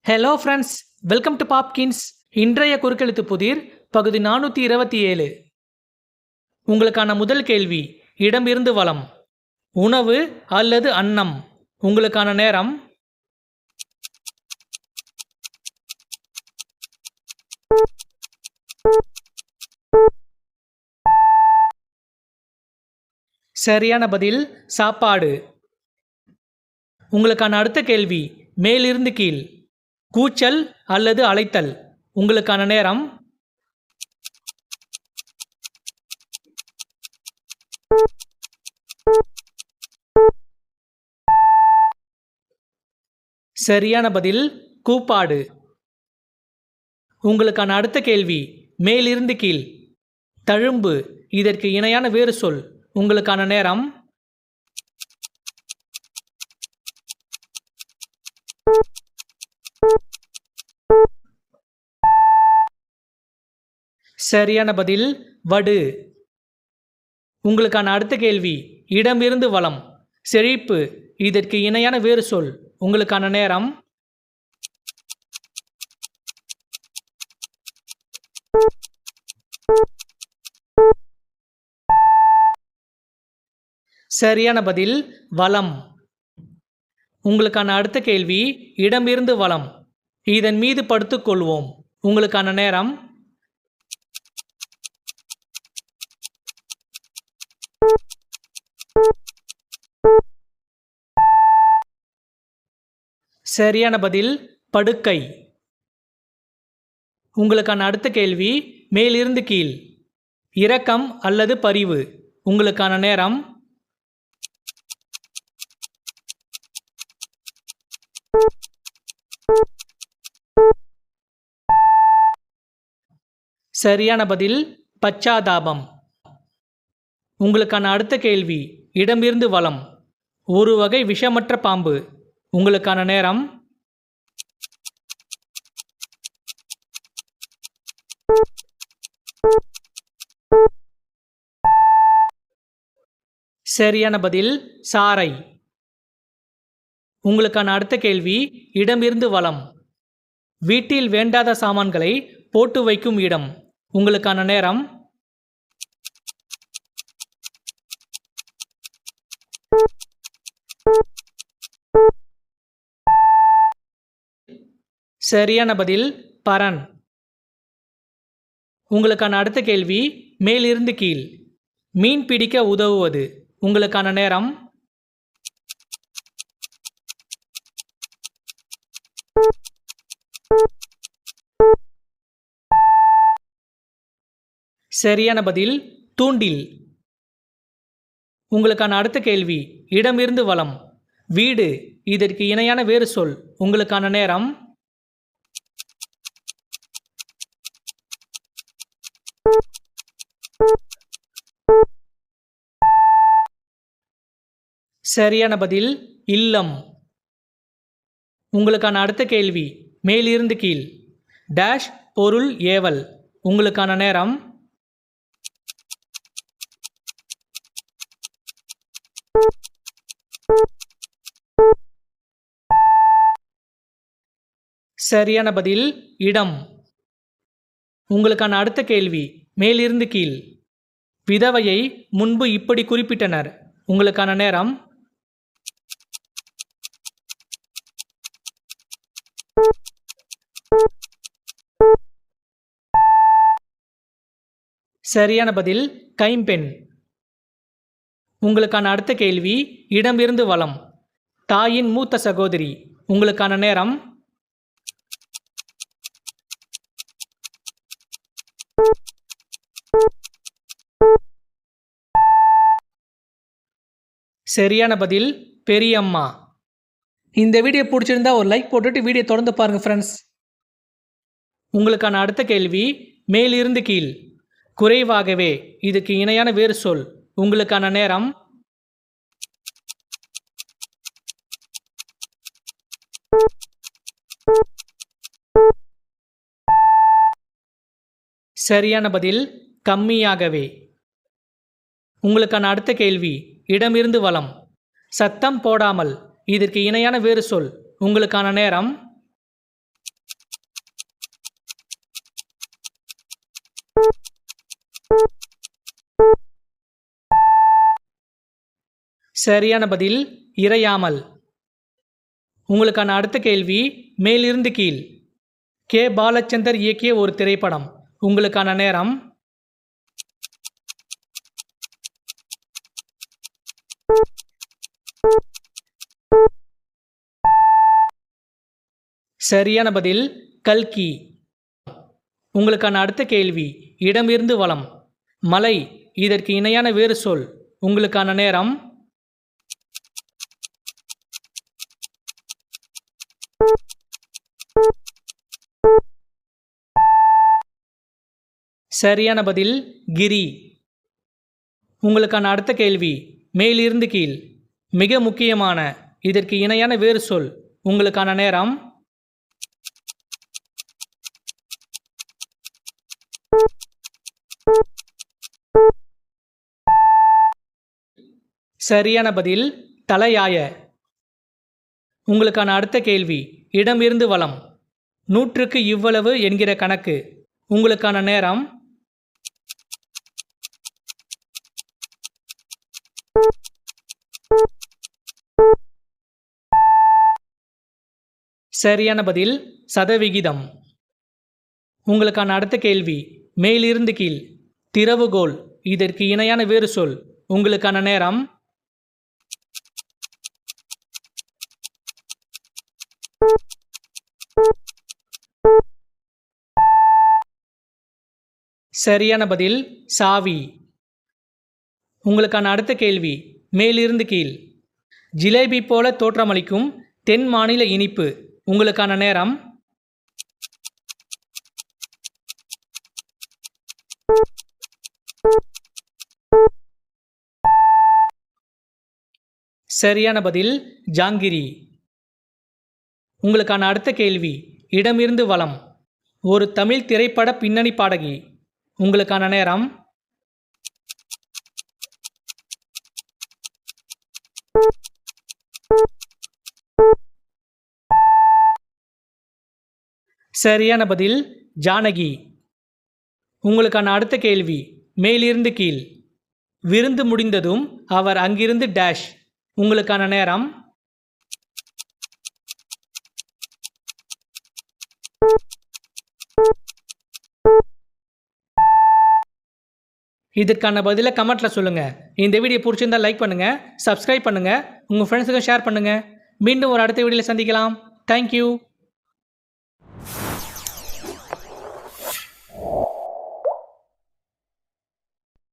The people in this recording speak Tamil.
Hello friends, welcome to Popkins. இன்றைய குறுக்கெழுத்து புதிர் பகுதி 427. உங்களுக்கான முதல் கேள்வி, இடமிருந்து வலம். உணவு அல்லது அன்னம். உங்களுக்கான நேரம். சரியான பதில் சாப்பாடு. உங்களுக்கான அடுத்த கேள்வி, மேலிருந்து கீழ். கூச்சல் அல்லது அழைத்தல். உங்களுக்கான நேரம். சரியான பதில் கூப்பாடு. உங்களுக்கான அடுத்த கேள்வி, மேலிருந்து கீழ். தழும்பு, இதற்கு இணையான வேறு சொல். உங்களுக்கான நேரம். சரியான பதில் வடு. உங்களுக்கான அடுத்த கேள்வி, இடமிருந்து வலம். செழிப்பு, இதற்கு இணையான வேறு சொல். உங்களுக்கான நேரம். சரியான பதில் வலம். உங்களுக்கான அடுத்த கேள்வி, இடமிருந்து வலம். இதன் மீது படுத்துக்கொள்வோம். உங்களுக்கான நேரம். சரியான பதில் படுக்கை. உங்களுக்கான அடுத்த கேள்வி, மேலிருந்து கீழ். இரக்கம் அல்லது பரிவு. உங்களுக்கான நேரம். சரியான பதில் பச்சாதாபம். உங்களுக்கான அடுத்த கேள்வி, இடமிருந்து வலம். ஒரு வகை விஷமற்ற பாம்பு. உங்களுக்கான நேரம். சரியான பதில் சாரை. உங்களுக்கான அடுத்த கேள்வி, இடமிருந்து வலம். வீட்டில் வேண்டாத சாமான்களை போட்டு வைக்கும் இடம். உங்களுக்கான நேரம். சரியான பதில் பரண். உங்களுக்கான அடுத்த கேள்வி, மேலிருந்து கீழ். மீன் பிடிக்க உதவுவது. உங்களுக்கான நேரம். சரியான பதில் தூண்டில். உங்களுக்கான அடுத்த கேள்வி, இடமிருந்து வலம். வீடு, இதற்கு இணையான வேறு சொல். உங்களுக்கான நேரம். சரியான பதில் இல்லம். உங்களுக்கான அடுத்த கேள்வி, மேலிருந்து கீழ். டேஷ் பொருள் ஏவல். உங்களுக்கான நேரம். சரியான பதில் இடம். உங்களுக்கான அடுத்த கேள்வி, மேலிருந்து கீழ். விதவையை முன்பு இப்படி குறிப்பிட்டனர். உங்களுக்கான நேரம். சரியான பதில் கைம்பெண். உங்களுக்கான அடுத்த கேள்வி, இடமிருந்து வலம். தாயின் மூத்த சகோதரி. உங்களுக்கான நேரம். சரியான பதில் பெரியம்மா. இந்த வீடியோ பிடிச்சிருந்தா ஒரு லைக் போட்டுட்டு வீடியோ தொடர்ந்து பாருங்க ஃப்ரெண்ட்ஸ். உங்களுக்கான அடுத்த கேள்வி, மேலிருந்து கீழ். குறைவாகவே, இதுக்கு இணையான வேறு சொல். உங்களுக்கான நேரம். சரியான பதில் கம்மியாகவே. உங்களுக்கான அடுத்த கேள்வி, இடமிருந்து வலம். சத்தம் போடாமல், இதற்கு இணையான வேறு சொல். உங்களுக்கான நேரம். சரியான பதில் இறையாமல். உங்களுக்கான அடுத்த கேள்வி மேலிருந்து கீழ். கே பாலச்சந்தர் இயக்கிய ஒரு திரைப்படம். உங்களுக்கான நேரம். சரியான பதில் கல்கி. உங்களுக்கான அடுத்த கேள்வி இடமிருந்து வலம். மலை இதற்கு இணையான வேறு சொல். உங்களுக்கான நேரம். சரியான பதில் கிரி. உங்களுக்கான அடுத்த கேள்வி மேலிருந்து கீழ். மிக முக்கியமான இதற்கு இணையான வேறு சொல். உங்களுக்கான நேரம். சரியான பதில் தலையாய. உங்களுக்கான அடுத்த கேள்வி இடமிருந்து வலம். 100க்கு இவ்வளவு என்கிற கணக்கு. உங்களுக்கான நேரம். சரியான பதில் சதவிகிதம். உங்களுக்கான அடுத்த கேள்வி மேலிருந்து கீழ். திறவுகோல் இதற்கு இணையான வேறு சொல். உங்களுக்கான நேரம். சரியான பதில் சாவி. உங்களுக்கான அடுத்த கேள்வி மேலிருந்து கீழ். ஜிலேபி போல தோற்றமளிக்கும் தென் மாநில இனிப்பு. உங்களுக்கான நேரம். சரியான பதில் ஜாங்கிரி. உங்களுக்கான அடுத்த கேள்வி இடமிருந்து வலம். ஒரு தமிழ் திரைப்பட பின்னணி பாடகி. உங்களுக்கான நேரம். சரியான பதில் ஜானகி. உங்களுக்கான அடுத்த கேள்வி மேலிருந்து கீழ். விருந்து முடிந்ததும் அவர் அங்கிருந்து டேஷ். உங்களுக்கான நேரம். இதற்கான பதிலை கமெண்ட்ல சொல்லுங்க. இந்த வீடியோ பிடிச்சிருந்தா லைக் பண்ணுங்க, சப்ஸ்கிரைப் பண்ணுங்க, உங்க ஃப்ரெண்ட்ஸுக்கும் ஷேர் பண்ணுங்க. மீண்டும் ஒரு அடுத்த வீடியோவில் சந்திக்கலாம். தேங்க்யூ.